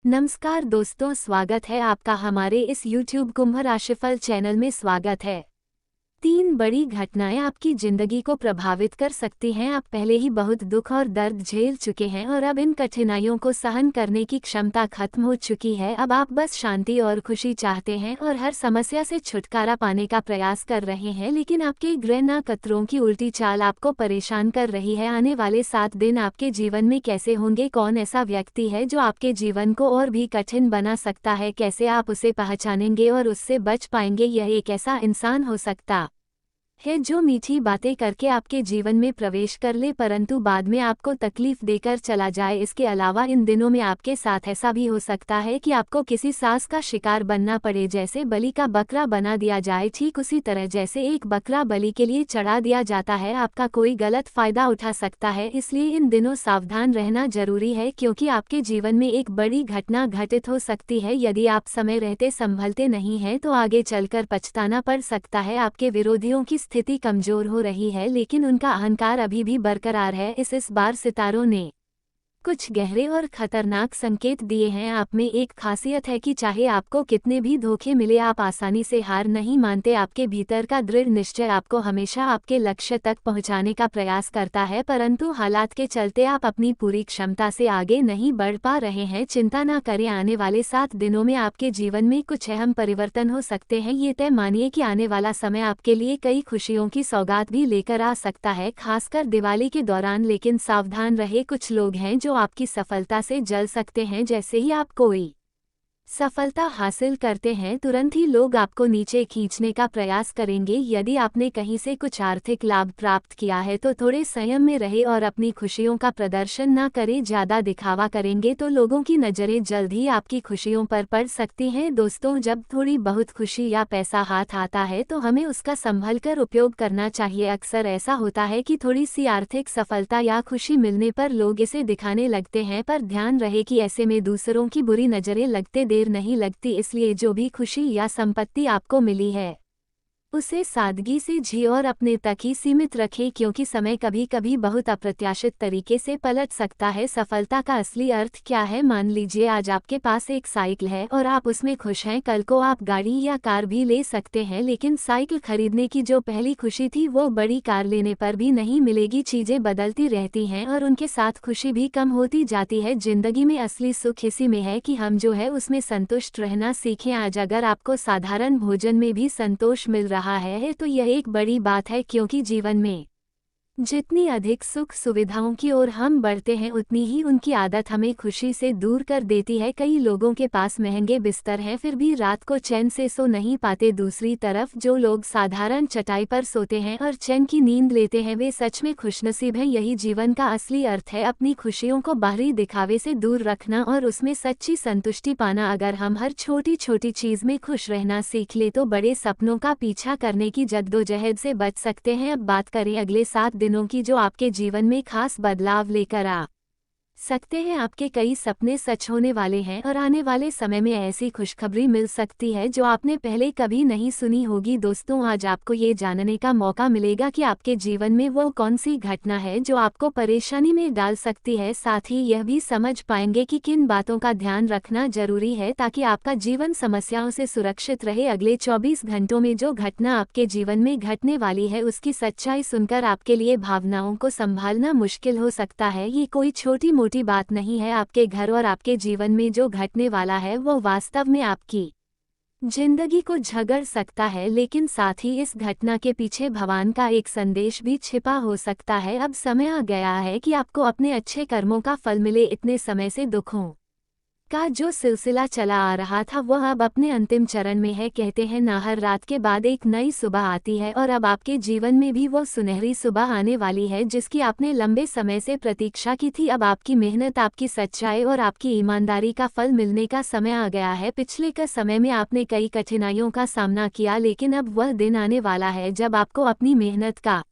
नमस्कार दोस्तों, स्वागत है आपका हमारे इस YouTube कुंभ राशिफल चैनल में। स्वागत है। 3 बड़ी घटनाएं आपकी जिंदगी को प्रभावित कर सकती हैं। आप पहले ही बहुत दुख और दर्द झेल चुके हैं और अब इन कठिनाइयों को सहन करने की क्षमता खत्म हो चुकी है। अब आप बस शांति और खुशी चाहते हैं और हर समस्या से छुटकारा पाने का प्रयास कर रहे हैं, लेकिन आपके ग्रह नक्षत्रों की उल्टी चाल आपको परेशान कर रही है। आने वाले 7 दिन आपके जीवन में कैसे होंगे? कौन ऐसा व्यक्ति है जो आपके जीवन को और भी कठिन बना सकता है? कैसे आप उसे पहचानेंगे और उससे बच पाएंगे? यह एक ऐसा इंसान हो सकता है जो मीठी बातें करके आपके जीवन में प्रवेश कर ले, परंतु बाद में आपको तकलीफ देकर चला जाए। इसके अलावा इन दिनों में आपके साथ ऐसा भी हो सकता है कि आपको किसी सास का शिकार बनना पड़े, जैसे बलि का बकरा बना दिया जाए। ठीक उसी तरह जैसे एक बकरा बलि के लिए चढ़ा दिया जाता है, आपका कोई गलत फायदा उठा सकता है। इसलिए इन दिनों सावधान रहना जरूरी है, क्योंकि आपके जीवन में एक बड़ी घटना घटित हो सकती है। यदि आप समय रहते संभलते नहीं हैं तो आगे चलकर पछताना पड़ सकता है। आपके विरोधियों की स्थिति कमजोर हो रही है, लेकिन उनका अहंकार अभी भी बरकरार है। इस बार सितारों ने कुछ गहरे और खतरनाक संकेत दिए हैं। आप में एक खासियत है कि चाहे आपको कितने भी धोखे मिले, आप आसानी से हार नहीं मानते। आपके भीतर का दृढ़ निश्चय आपको हमेशा आपके लक्ष्य तक पहुंचाने का प्रयास करता है, परंतु हालात के चलते आप अपनी पूरी क्षमता से आगे नहीं बढ़ पा रहे हैं। चिंता न करें, आने वाले 7 दिनों में आपके जीवन में कुछ अहम परिवर्तन हो सकते हैं। ये तय मानिए कि आने वाला समय आपके लिए कई खुशियों की सौगात भी लेकर आ सकता है, खासकर दिवाली के दौरान। लेकिन सावधान रहे, कुछ लोग हैं जो आपकी सफलता से जल सकते हैं। जैसे ही आप कोई सफलता हासिल करते हैं, तुरंत ही लोग आपको नीचे खींचने का प्रयास करेंगे। यदि आपने कहीं से कुछ आर्थिक लाभ प्राप्त किया है तो थोड़े संयम में रहे और अपनी खुशियों का प्रदर्शन न करें। ज़्यादा दिखावा करेंगे तो लोगों की नज़रें जल्द ही आपकी खुशियों पर पड़ सकती हैं। दोस्तों, जब थोड़ी बहुत खुशी या पैसा हाथ आता है तो हमें उसका संभल कर उपयोग करना चाहिए। अक्सर ऐसा होता है कि थोड़ी सी आर्थिक सफलता या खुशी मिलने पर लोग इसे दिखाने लगते हैं, पर ध्यान रहे कि ऐसे में दूसरों की बुरी नज़रें लगते देर नहीं लगती। इसलिए जो भी खुशी या संपत्ति आपको मिली है उसे सादगी से जिए और अपने तक ही सीमित रखें, क्योंकि समय कभी कभी बहुत अप्रत्याशित तरीके से पलट सकता है। सफलता का असली अर्थ क्या है? मान लीजिए आज आपके पास एक साइकिल है और आप उसमें खुश हैं। कल को आप गाड़ी या कार भी ले सकते हैं, लेकिन साइकिल खरीदने की जो पहली खुशी थी वो बड़ी कार लेने पर भी नहीं मिलेगी। चीजें बदलती रहती हैं और उनके साथ खुशी भी कम होती जाती है। जिंदगी में असली सुख इसी में है कि हम जो है उसमें संतुष्ट रहना सीखें। आज अगर आपको साधारण भोजन में भी संतोष मिल रहा है तो यह एक बड़ी बात है, क्योंकि जीवन में जितनी अधिक सुख सुविधाओं की ओर हम बढ़ते हैं, उतनी ही उनकी आदत हमें खुशी से दूर कर देती है। कई लोगों के पास महंगे बिस्तर हैं, फिर भी रात को चैन से सो नहीं पाते। दूसरी तरफ जो लोग साधारण चटाई पर सोते हैं और चैन की नींद लेते हैं, वे सच में खुशनसीब हैं। यही जीवन का असली अर्थ है, अपनी खुशियों को बाहरी दिखावे से दूर रखना और उसमें सच्ची संतुष्टि पाना। अगर हम हर छोटी छोटी चीज में खुश रहना सीख ले तो बड़े सपनों का पीछा करने की जद्दोजहद से बच सकते हैं। अब बात करें अगले 7 दिनों की, जो आपके जीवन में खास बदलाव लेकर आ सकते हैं। आपके कई सपने सच होने वाले हैं और आने वाले समय में ऐसी खुशखबरी मिल सकती है जो आपने पहले कभी नहीं सुनी होगी। दोस्तों, आज आपको ये जानने का मौका मिलेगा कि आपके जीवन में वो कौन सी घटना है जो आपको परेशानी में डाल सकती है। साथ ही यह भी समझ पाएंगे कि किन बातों का ध्यान रखना जरूरी है ताकि आपका जीवन समस्याओं से सुरक्षित रहे। अगले 24 घंटों में जो घटना आपके जीवन में घटने वाली है उसकी सच्चाई सुनकर आपके लिए भावनाओं को संभालना मुश्किल हो सकता है। ये कोई छोटी मोटी बात नहीं है। आपके घर और आपके जीवन में जो घटने वाला है वो वास्तव में आपकी जिंदगी को झगड़ सकता है, लेकिन साथ ही इस घटना के पीछे भगवान का एक संदेश भी छिपा हो सकता है। अब समय आ गया है कि आपको अपने अच्छे कर्मों का फल मिले। इतने समय से दुखों का जो सिलसिला चला आ रहा था वह अब अपने अंतिम चरण में है। कहते हैं ना, हर रात के बाद एक नई सुबह आती है, और अब आपके जीवन में भी वो सुनहरी सुबह आने वाली है जिसकी आपने लंबे समय से प्रतीक्षा की थी। अब आपकी मेहनत, आपकी सच्चाई और आपकी ईमानदारी का फल मिलने का समय आ गया है। पिछले के समय में आपने कई कठिनाइयों का सामना किया, लेकिन अब वह दिन आने वाला है जब आपको अपनी मेहनत का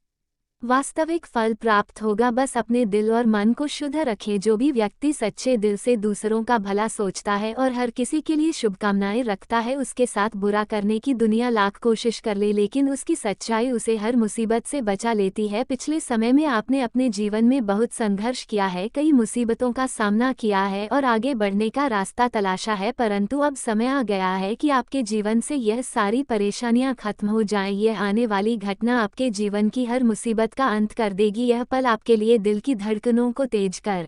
वास्तविक फल प्राप्त होगा। बस अपने दिल और मन को शुद्ध रखें। जो भी व्यक्ति सच्चे दिल से दूसरों का भला सोचता है और हर किसी के लिए शुभकामनाएं रखता है, उसके साथ बुरा करने की दुनिया लाख कोशिश कर ले, लेकिन उसकी सच्चाई उसे हर मुसीबत से बचा लेती है। पिछले समय में आपने अपने जीवन में बहुत संघर्ष किया है, कई मुसीबतों का सामना किया है और आगे बढ़ने का रास्ता तलाशा है, परंतु अब समय आ गया है कि आपके जीवन से यह सारी परेशानियां खत्म हो जाएं। यह आने वाली घटना आपके जीवन की हर मुसीबत का अंत कर देगी। यह पल आपके लिए दिल की धड़कनों को तेज कर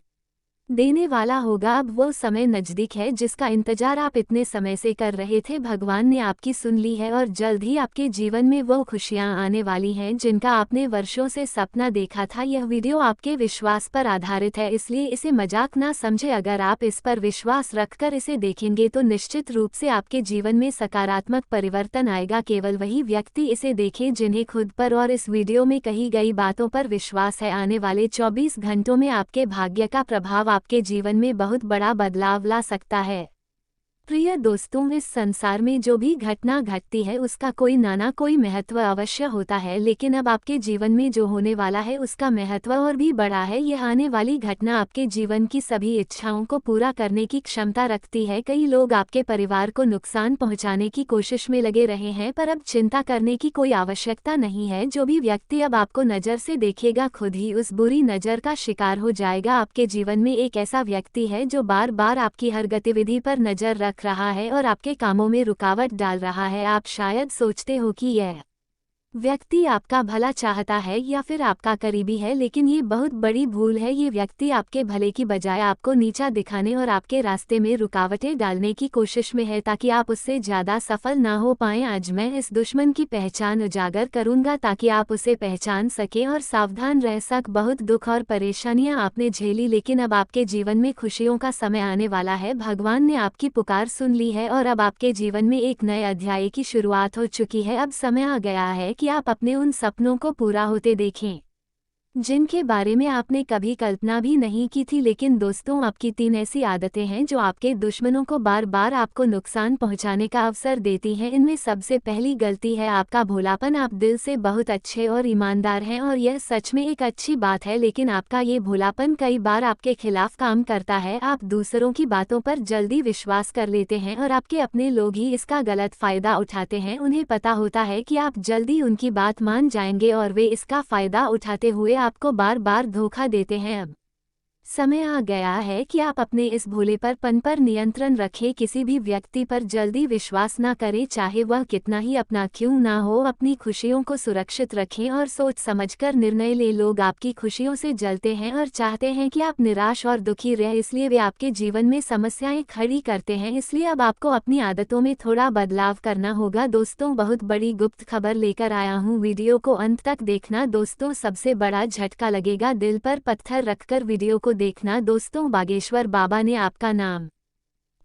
देने वाला होगा। अब वो समय नज़दीक है जिसका इंतजार आप इतने समय से कर रहे थे। भगवान ने आपकी सुन ली है और जल्द ही आपके जीवन में वो खुशियां आने वाली हैं जिनका आपने वर्षों से सपना देखा था। यह वीडियो आपके विश्वास पर आधारित है, इसलिए इसे मजाक ना समझे। अगर आप इस पर विश्वास रखकर इसे देखेंगे तो निश्चित रूप से आपके जीवन में सकारात्मक परिवर्तन आएगा। केवल वही व्यक्ति इसे देखें जिन्हें खुद पर और इस वीडियो में कही गई बातों पर विश्वास है। आने वाले 24 घंटों में आपके भाग्य का प्रभाव आपके जीवन में बहुत बड़ा बदलाव ला सकता है। प्रिय दोस्तों, इस संसार में जो भी घटना घटती है उसका कोई ना कोई महत्व अवश्य होता है, लेकिन अब आपके जीवन में जो होने वाला है उसका महत्व और भी बड़ा है। यह आने वाली घटना आपके जीवन की सभी इच्छाओं को पूरा करने की क्षमता रखती है। कई लोग आपके परिवार को नुकसान पहुंचाने की कोशिश में लगे रहे हैं, पर अब चिंता करने की कोई आवश्यकता नहीं है। जो भी व्यक्ति अब आपको नज़र से देखेगा खुद ही उस बुरी नज़र का शिकार हो जाएगा। आपके जीवन में एक ऐसा व्यक्ति है जो बार बार आपकी हर गतिविधि पर नज़र रख रहा है और आपके कामों में रुकावट डाल रहा है। आप शायद सोचते हो कि यह व्यक्ति आपका भला चाहता है या फिर आपका करीबी है, लेकिन ये बहुत बड़ी भूल है। ये व्यक्ति आपके भले की बजाय आपको नीचा दिखाने और आपके रास्ते में रुकावटें डालने की कोशिश में है ताकि आप उससे ज़्यादा सफल ना हो पाएं। आज मैं इस दुश्मन की पहचान उजागर करूंगा ताकि आप उसे पहचान सकें और सावधान रह सक। बहुत दुख और परेशानियां आपने झेली, लेकिन अब आपके जीवन में खुशियों का समय आने वाला है। भगवान ने आपकी पुकार सुन ली है और अब आपके जीवन में एक नए अध्याय की शुरुआत हो चुकी है। अब समय आ गया है कि आप अपने उन सपनों को पूरा होते देखें जिनके बारे में आपने कभी कल्पना भी नहीं की थी। लेकिन दोस्तों, आपकी 3 ऐसी आदतें हैं जो आपके दुश्मनों को बार बार आपको नुकसान पहुंचाने का अवसर देती हैं। इनमें सबसे पहली गलती है आपका भोलापन। आप दिल से बहुत अच्छे और ईमानदार हैं और यह सच में एक अच्छी बात है, लेकिन आपका ये भोलापन कई बार आपके खिलाफ काम करता है। आप दूसरों की बातों पर जल्दी विश्वास कर लेते हैं और आपके अपने लोग ही इसका गलत फायदा उठाते हैं। उन्हें पता होता है कि आप जल्दी उनकी बात मान जाएंगे और वे इसका फायदा उठाते हुए आपको बार बार धोखा देते हैं। अब समय आ गया है कि आप अपने इस भोलेपन पर नियंत्रण रखें। किसी भी व्यक्ति पर जल्दी विश्वास ना करें, चाहे वह कितना ही अपना क्यों ना हो। अपनी खुशियों को सुरक्षित रखें और सोच समझकर निर्णय ले। लोग आपकी खुशियों से जलते हैं और चाहते हैं कि आप निराश और दुखी रहें, इसलिए वे आपके जीवन में समस्याएं खड़ी करते हैं। इसलिए अब आपको अपनी आदतों में थोड़ा बदलाव करना होगा। दोस्तों, बहुत बड़ी गुप्त खबर लेकर आया हूँ, वीडियो को अंत तक देखना। दोस्तों, सबसे बड़ा झटका लगेगा, दिल पर पत्थर रखकर वीडियो को देखना। दोस्तों, बागेश्वर बाबा ने आपका नाम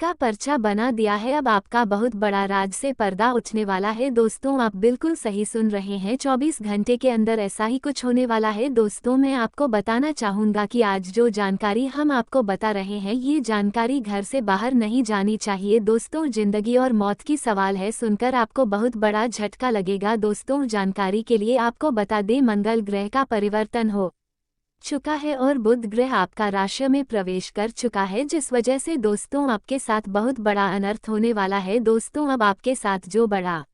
का पर्चा बना दिया है। अब आपका बहुत बड़ा राज से पर्दा उठने वाला है। दोस्तों, आप बिल्कुल सही सुन रहे हैं, 24 घंटे के अंदर ऐसा ही कुछ होने वाला है। दोस्तों, मैं आपको बताना चाहूँगा कि आज जो जानकारी हम आपको बता रहे हैं, ये जानकारी घर से बाहर नहीं जानी चाहिए। दोस्तों, जिंदगी और मौत की सवाल है, सुनकर आपको बहुत बड़ा झटका लगेगा। दोस्तों, जानकारी के लिए आपको बता दें, मंगल ग्रह का परिवर्तन हो चुका है और बुध ग्रह आपका राशि में प्रवेश कर चुका है, जिस वजह से दोस्तों आपके साथ बहुत बड़ा अनर्थ होने वाला है। दोस्तों, अब आपके साथ जो बड़ा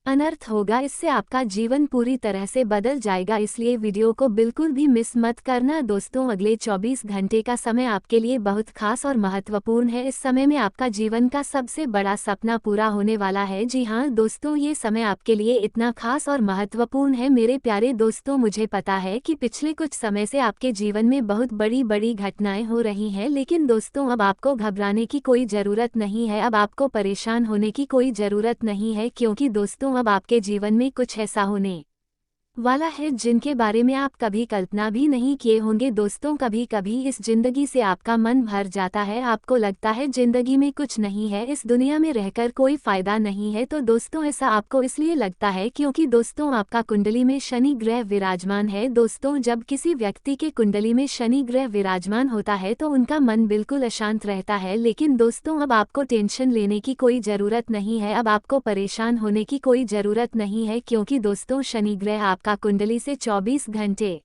अनर्थ होगा, इससे आपका जीवन पूरी तरह से बदल जाएगा, इसलिए वीडियो को बिल्कुल भी मिस मत करना। दोस्तों, अगले 24 घंटे का समय आपके लिए बहुत खास और महत्वपूर्ण है। इस समय में आपका जीवन का सबसे बड़ा सपना पूरा होने वाला है। जी हाँ दोस्तों, ये समय आपके लिए इतना खास और महत्वपूर्ण है। मेरे प्यारे दोस्तों, मुझे पता है कि पिछले कुछ समय से आपके जीवन में बहुत बड़ी बड़ी घटनाएं हो रही हैं, लेकिन दोस्तों, अब आपको घबराने की कोई ज़रूरत नहीं है। अब आपको परेशान होने की कोई ज़रूरत नहीं है, क्योंकि दोस्तों, अब आपके जीवन में कुछ ऐसा होने वाला है जिनके बारे में आप कभी कल्पना भी नहीं किए होंगे। दोस्तों, कभी कभी इस जिंदगी से आपका मन भर जाता है, आपको लगता है जिंदगी में कुछ नहीं है, इस दुनिया में रहकर कोई फायदा नहीं है। तो दोस्तों, ऐसा आपको इसलिए लगता है क्योंकि दोस्तों आपका कुंडली में शनि ग्रह विराजमान है। दोस्तों, जब किसी व्यक्ति के कुंडली में शनि ग्रह विराजमान होता है तो उनका मन बिल्कुल अशांत रहता है। लेकिन दोस्तों, अब आपको टेंशन लेने की कोई ज़रूरत नहीं है, अब आपको परेशान होने की कोई ज़रूरत नहीं है, क्योंकि दोस्तों शनि ग्रह आपका आपका कुंडली से 24 घंटे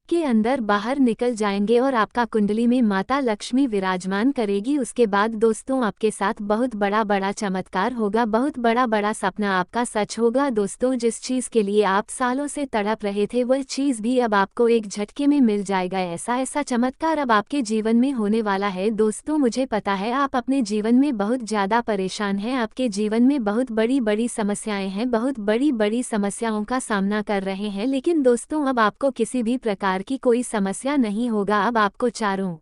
के अंदर बाहर निकल जाएंगे और आपका कुंडली में माता लक्ष्मी विराजमान करेगी। उसके बाद दोस्तों आपके साथ बहुत बड़ा बड़ा चमत्कार होगा, बहुत बड़ा बड़ा सपना आपका सच होगा। दोस्तों जिस चीज़ के लिए आप सालों से तड़प रहे थे वह चीज़ भी अब आपको एक झटके में मिल जाएगा। ऐसा चमत्कार अब आपके जीवन में होने वाला है। दोस्तों मुझे पता है आप अपने जीवन में बहुत ज़्यादा परेशान हैं, आपके जीवन में बहुत बड़ी बड़ी समस्याएं हैं, बहुत बड़ी बड़ी समस्याओं का सामना कर रहे हैं, लेकिन दोस्तों अब आपको किसी भी प्रकार की कोई समस्या नहीं होगा। अब आपको चारों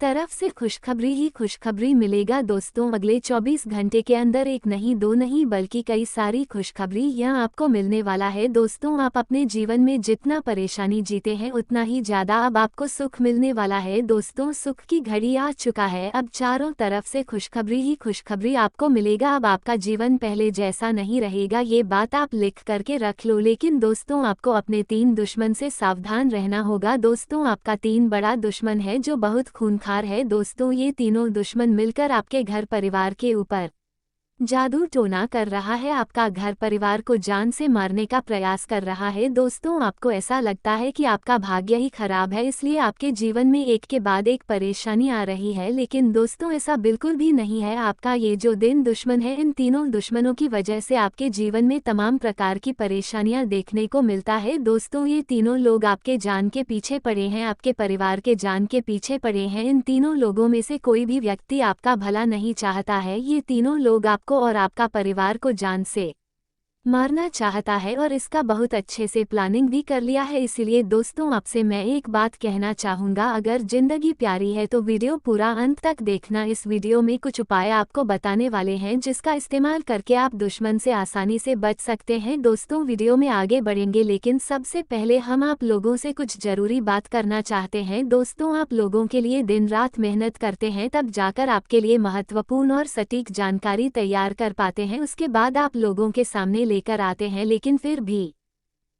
तरफ से खुशखबरी ही खुशखबरी मिलेगा। दोस्तों अगले 24 घंटे के अंदर एक नहीं दो नहीं बल्कि कई सारी खुशखबरी यह आपको मिलने वाला है। दोस्तों आप अपने जीवन में जितना परेशानी जीते हैं उतना ही ज़्यादा अब आपको सुख मिलने वाला है। दोस्तों सुख की घड़ी आ चुका है, अब चारों तरफ से खुशखबरी ही खुशखबरी आपको मिलेगा। अब आपका जीवन पहले जैसा नहीं रहेगा, ये बात आप लिख करके रख लो। लेकिन दोस्तों आपको अपने 3 दुश्मन से सावधान रहना होगा। दोस्तों आपका 3 बड़ा दुश्मन है जो बहुत खून है। दोस्तों ये तीनों दुश्मन मिलकर आपके घर परिवार के ऊपर जादू टोना कर रहा है, आपका घर परिवार को जान से मारने का प्रयास कर रहा है। दोस्तों आपको ऐसा लगता है कि आपका भाग्य ही खराब है, इसलिए आपके जीवन में एक के बाद एक परेशानी आ रही है, लेकिन दोस्तों ऐसा बिल्कुल भी नहीं है। आपका ये जो दिन दुश्मन है, इन तीनों दुश्मनों की वजह से आपके जीवन में तमाम प्रकार की परेशानियां देखने को मिलता है। दोस्तों ये तीनों लोग आपके जान के पीछे पड़े हैं, आपके परिवार के जान के पीछे पड़े हैं। इन तीनों लोगों में से कोई भी व्यक्ति आपका भला नहीं चाहता है। ये तीनों लोग को और आपका परिवार को जान से मारना चाहता है और इसका बहुत अच्छे से प्लानिंग भी कर लिया है। इसीलिए दोस्तों आपसे मैं एक बात कहना चाहूँगा, अगर जिंदगी प्यारी है तो वीडियो पूरा अंत तक देखना। इस वीडियो में कुछ उपाय आपको बताने वाले हैं जिसका इस्तेमाल करके आप दुश्मन से आसानी से बच सकते हैं। दोस्तों वीडियो में आगे बढ़ेंगे, लेकिन सबसे पहले हम आप लोगों से कुछ जरूरी बात करना चाहते हैं। दोस्तों आप लोगों के लिए दिन रात मेहनत करते हैं, तब जाकर आपके लिए महत्वपूर्ण और सटीक जानकारी तैयार कर पाते हैं, उसके बाद आप लोगों के सामने लेकर आते हैं, लेकिन फिर भी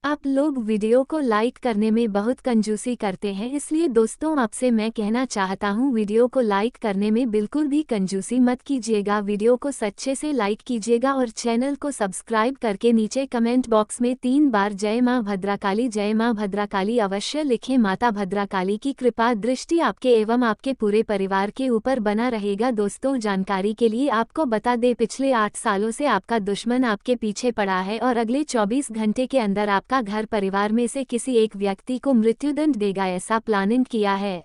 आप लोग वीडियो को लाइक करने में बहुत कंजूसी करते हैं। इसलिए दोस्तों आपसे मैं कहना चाहता हूं, वीडियो को लाइक करने में बिल्कुल भी कंजूसी मत कीजिएगा, वीडियो को सच्चे से लाइक कीजिएगा और चैनल को सब्सक्राइब करके नीचे कमेंट बॉक्स में 3 बार जय मां भद्राकाली, जय मां भद्राकाली अवश्य लिखें। माता भद्राकाली की कृपा दृष्टि आपके एवं आपके पूरे परिवार के ऊपर बना रहेगा। दोस्तों जानकारी के लिए आपको बता दें, पिछले 8 सालों से आपका दुश्मन आपके पीछे पड़ा है और अगले 24 घंटे के अंदर आपका घर परिवार में से किसी एक व्यक्ति को मृत्युदंड देगा, ऐसा प्लानिंग किया है।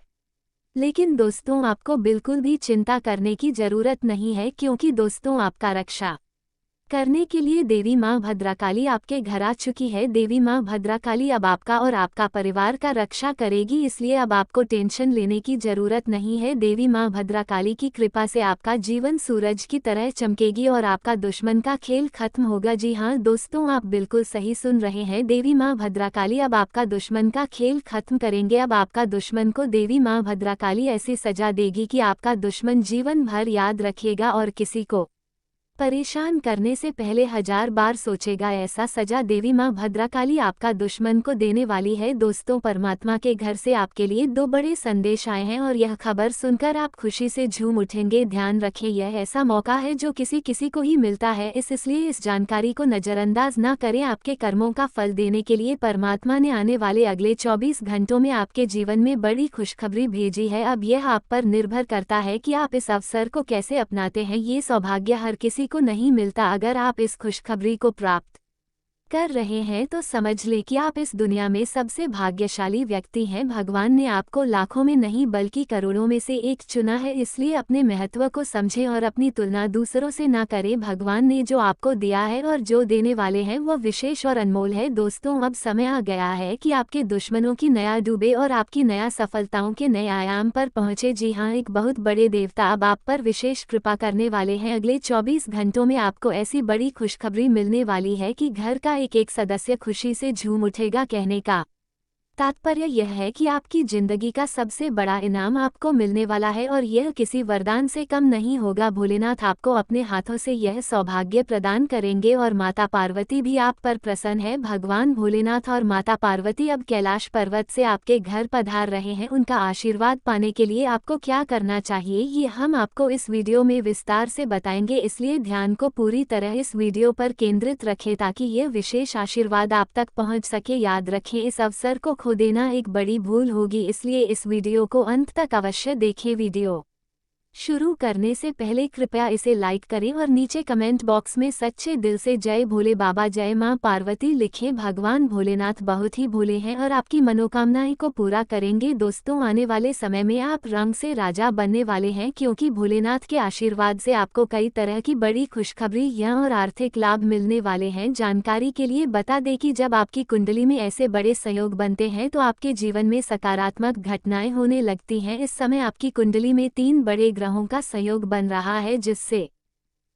लेकिन दोस्तों आपको बिल्कुल भी चिंता करने की जरूरत नहीं है, क्योंकि दोस्तों आपका रक्षा करने के लिए देवी मां भद्राकाली आपके घर आ चुकी है। देवी मां भद्राकाली अब आपका और आपका परिवार का रक्षा करेगी, इसलिए अब आपको टेंशन लेने की जरूरत नहीं है। देवी मां भद्राकाली की कृपा से आपका जीवन सूरज की तरह चमकेगी और आपका दुश्मन का खेल खत्म होगा। जी हाँ दोस्तों आप बिल्कुल सही सुन रहे हैं, देवी मां भद्राकाली अब आपका दुश्मन का खेल खत्म करेंगे। अब आपका दुश्मन को देवी मां भद्राकाली ऐसी सजा देगी कि आपका दुश्मन जीवन भर याद रखेगा और किसी को परेशान करने से पहले 1000 बार सोचेगा। ऐसा सजा देवी मां भद्राकाली आपका दुश्मन को देने वाली है। दोस्तों परमात्मा के घर से आपके लिए 2 बड़े संदेश आए हैं और यह खबर सुनकर आप खुशी से झूम उठेंगे। ध्यान रखें, यह ऐसा मौका है जो किसी को ही मिलता है, इसलिए इस जानकारी को नज़रअंदाज न करें। आपके कर्मों का फल देने के लिए परमात्मा ने आने वाले अगले 24 घंटों में आपके जीवन में बड़ी खुशखबरी भेजी है। अब यह आप पर निर्भर करता है कि आप इस अवसर को कैसे अपनाते हैं। ये सौभाग्य हर किसी को नहीं मिलता। अगर आप इस खुशखबरी को प्राप्त कर रहे हैं तो समझ लें कि आप इस दुनिया में सबसे भाग्यशाली व्यक्ति हैं। भगवान ने आपको लाखों में नहीं बल्कि करोड़ों में से एक चुना है, इसलिए अपने महत्व को समझें और अपनी तुलना दूसरों से ना करें। भगवान ने जो आपको दिया है और जो देने वाले हैं वो विशेष और अनमोल है। दोस्तों अब समय आ गया है कि आपके दुश्मनों की नया डूबे और आपकी नया सफलताओं के नए आयाम पर पहुंचे। जी हाँ, एक बहुत बड़े देवता अब आप पर विशेष कृपा करने वाले हैं। अगले 24 घंटों में आपको ऐसी बड़ी खुशखबरी मिलने वाली है कि घर का एक एक सदस्य खुशी से झूम उठेगा। कहने का तात्पर्य यह है कि आपकी जिंदगी का सबसे बड़ा इनाम आपको मिलने वाला है और यह किसी वरदान से कम नहीं होगा। भोलेनाथ आपको अपने हाथों से यह सौभाग्य प्रदान करेंगे और माता पार्वती भी आप पर प्रसन्न है। भगवान भोलेनाथ और माता पार्वती अब कैलाश पर्वत से आपके घर पधार रहे हैं। उनका आशीर्वाद पाने के लिए आपको क्या करना चाहिए ये हम आपको इस वीडियो में विस्तार से बताएंगे, इसलिए ध्यान को पूरी तरह इस वीडियो पर केंद्रित रखें ताकि यह विशेष आशीर्वाद आप तक पहुंच सके। याद रखें, इस अवसर को खो देना एक बड़ी भूल होगी, इसलिए इस वीडियो को अंत तक अवश्य देखें। वीडियो शुरू करने से पहले कृपया इसे लाइक करें और नीचे कमेंट बॉक्स में सच्चे दिल से जय भोले बाबा जय मां पार्वती लिखें। भगवान भोलेनाथ बहुत ही भोले हैं और आपकी मनोकामनाएं को पूरा करेंगे। दोस्तों, आने वाले समय में आप रंग से राजा बनने वाले हैं क्योंकि भोलेनाथ के आशीर्वाद से आपको कई तरह की बड़ी खुशखबरी या और आर्थिक लाभ मिलने वाले हैं। जानकारी के लिए बता दें कि जब आपकी कुंडली में ऐसे बड़े संयोग बनते हैं तो आपके जीवन में सकारात्मक घटनाएं होने लगती हैं। इस समय आपकी कुंडली में 3 बड़े ग्रहों का संयोग बन रहा है जिससे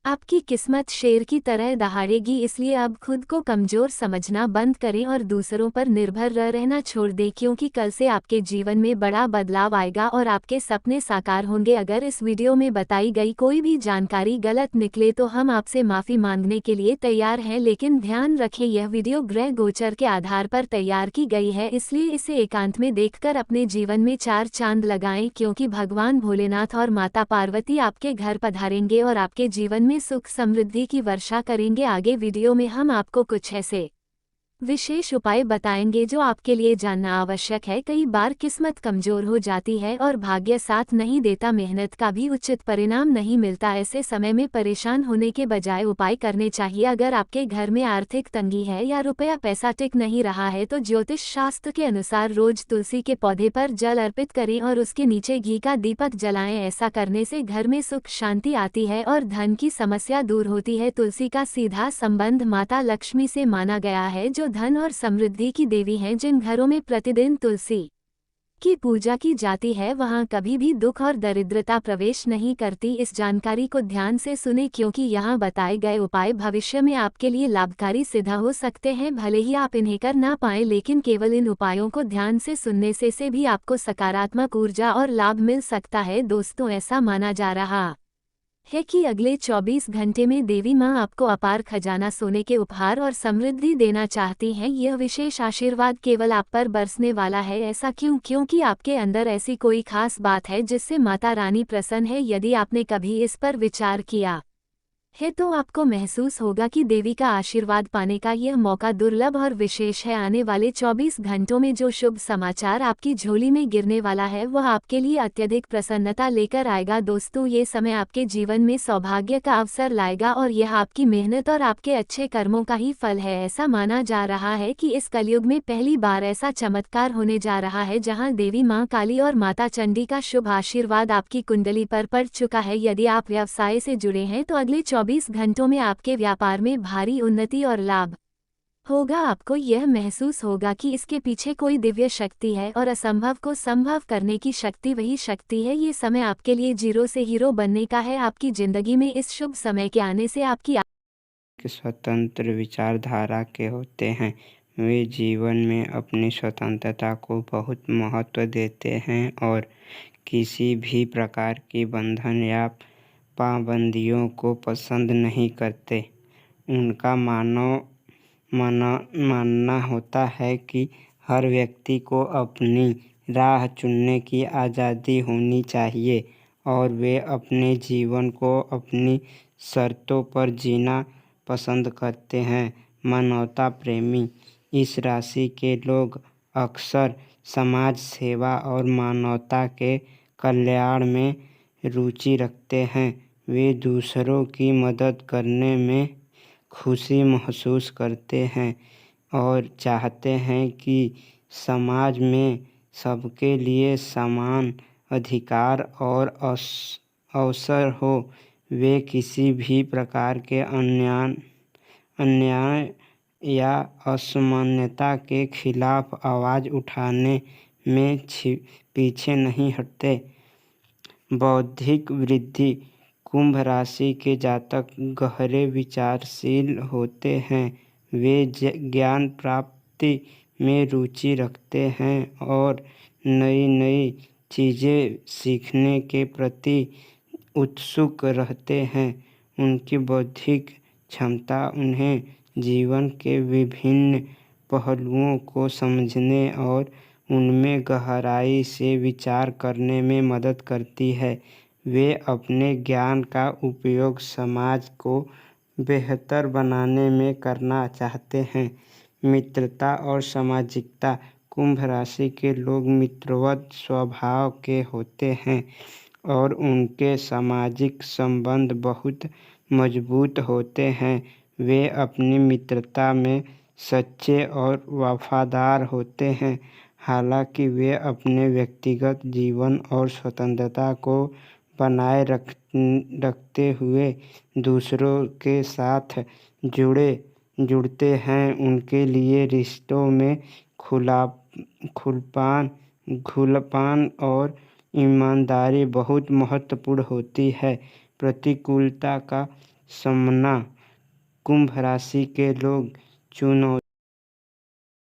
आपकी किस्मत शेर की तरह दहाड़ेगी, इसलिए अब खुद को कमजोर समझना बंद करें और दूसरों पर निर्भर रहना छोड़ दें क्योंकि कल से आपके जीवन में बड़ा बदलाव आएगा और आपके सपने साकार होंगे। अगर इस वीडियो में बताई गई कोई भी जानकारी गलत निकले तो हम आपसे माफी मांगने के लिए तैयार हैं, लेकिन ध्यान रखें यह वीडियो ग्रह गोचर के आधार पर तैयार की गई है, इसलिए इसे एकांत में देखकर अपने जीवन में 4 चांद लगाएं क्योंकि भगवान भोलेनाथ और माता पार्वती आपके घर पधारेंगे और आपके जीवन में सुख समृद्धि की वर्षा करेंगे। आगे वीडियो में हम आपको कुछ ऐसे विशेष उपाय बताएंगे जो आपके लिए जानना आवश्यक है। कई बार किस्मत कमजोर हो जाती है और भाग्य साथ नहीं देता, मेहनत का भी उचित परिणाम नहीं मिलता। ऐसे समय में परेशान होने के बजाय उपाय करने चाहिए। अगर आपके घर में आर्थिक तंगी है या रुपया पैसा टिक नहीं रहा है तो ज्योतिष शास्त्र के अनुसार रोज तुलसी के पौधे पर जल अर्पित करें और उसके नीचे घी का दीपक जलाएं। ऐसा करने से घर में सुख शांति आती है और धन की समस्या दूर होती है। तुलसी का सीधा संबंध माता लक्ष्मी से माना गया है जो धन और समृद्धि की देवी हैं। जिन घरों में प्रतिदिन तुलसी की पूजा की जाती है वहां कभी भी दुख और दरिद्रता प्रवेश नहीं करती। इस जानकारी को ध्यान से सुने क्योंकि यहाँ बताए गए उपाय भविष्य में आपके लिए लाभकारी सिद्ध हो सकते हैं। भले ही आप इन्हें कर ना पाए, लेकिन केवल इन उपायों को ध्यान से सुनने से भी आपको सकारात्मक ऊर्जा और लाभ मिल सकता है। दोस्तों, ऐसा माना जा रहा है कि अगले 24 घंटे में देवी मां आपको अपार खजाना, सोने के उपहार और समृद्धि देना चाहती हैं। यह विशेष आशीर्वाद केवल आप पर बरसने वाला है। ऐसा क्यों? क्योंकि आपके अंदर ऐसी कोई खास बात है जिससे माता रानी प्रसन्न है। यदि आपने कभी इस पर विचार किया है तो आपको महसूस होगा कि देवी का आशीर्वाद पाने का यह मौका दुर्लभ और विशेष है। आने वाले 24 घंटों में जो शुभ समाचार आपकी झोली में गिरने वाला है वह आपके लिए अत्यधिक प्रसन्नता लेकर आएगा। दोस्तों, ये समय आपके जीवन में सौभाग्य का अवसर लाएगा और यह आपकी मेहनत और आपके अच्छे कर्मों का ही फल है। ऐसा माना जा रहा है कि इस कलयुग में पहली बार ऐसा चमत्कार होने जा रहा है जहाँ देवी माँ काली और माता चंडी का शुभ आशीर्वाद आपकी कुंडली पर पड़ चुका है। यदि आप व्यवसाय से जुड़े हैं तो अगले 24 घंटों में आपके व्यापार में भारी उन्नति और लाभ होगा। आपको यह महसूस होगा कि इसके पीछे कोई दिव्य शक्ति है और असंभव को संभव करने की शक्ति वही शक्ति है। ये समय आपके लिए जीरो से हीरो बनने का है। आपकी जिंदगी में इस शुभ समय के आने से आपकी स्वतंत्र विचारधारा के होते हैं। वे जीवन में अपनी स्वतंत्रता को बहुत महत्व देते हैं और किसी भी प्रकार की बंधन या पाबंदियों को पसंद नहीं करते। उनका मानना होता है कि हर व्यक्ति को अपनी राह चुनने की आज़ादी होनी चाहिए और वे अपने जीवन को अपनी शर्तों पर जीना पसंद करते हैं। मानवता प्रेमी इस राशि के लोग अक्सर समाज सेवा और मानवता के कल्याण में रुचि रखते हैं। वे दूसरों की मदद करने में खुशी महसूस करते हैं और चाहते हैं कि समाज में सबके लिए समान अधिकार और अवसर हो। वे किसी भी प्रकार के अन्याय या असमानता के खिलाफ आवाज़ उठाने में पीछे नहीं हटते। बौद्धिक वृद्धि कुंभ राशि के जातक गहरे विचारशील होते हैं। वे ज्ञान प्राप्ति में रुचि रखते हैं और नई नई चीज़ें सीखने के प्रति उत्सुक रहते हैं। उनकी बौद्धिक क्षमता उन्हें जीवन के विभिन्न पहलुओं को समझने और उनमें गहराई से विचार करने में मदद करती है। वे अपने ज्ञान का उपयोग समाज को बेहतर बनाने में करना चाहते हैं। मित्रता और सामाजिकता। कुंभ राशि के लोग मित्रवत स्वभाव के होते हैं और उनके सामाजिक संबंध बहुत मजबूत होते हैं। वे अपनी मित्रता में सच्चे और वफादार होते हैं। हालांकि वे अपने व्यक्तिगत जीवन और स्वतंत्रता को बनाए रखते हुए दूसरों के साथ जुड़ते हैं। उनके लिए रिश्तों में खुलापन और ईमानदारी बहुत महत्वपूर्ण होती है। प्रतिकूलता का सामना। कुंभ राशि के लोग चुनौती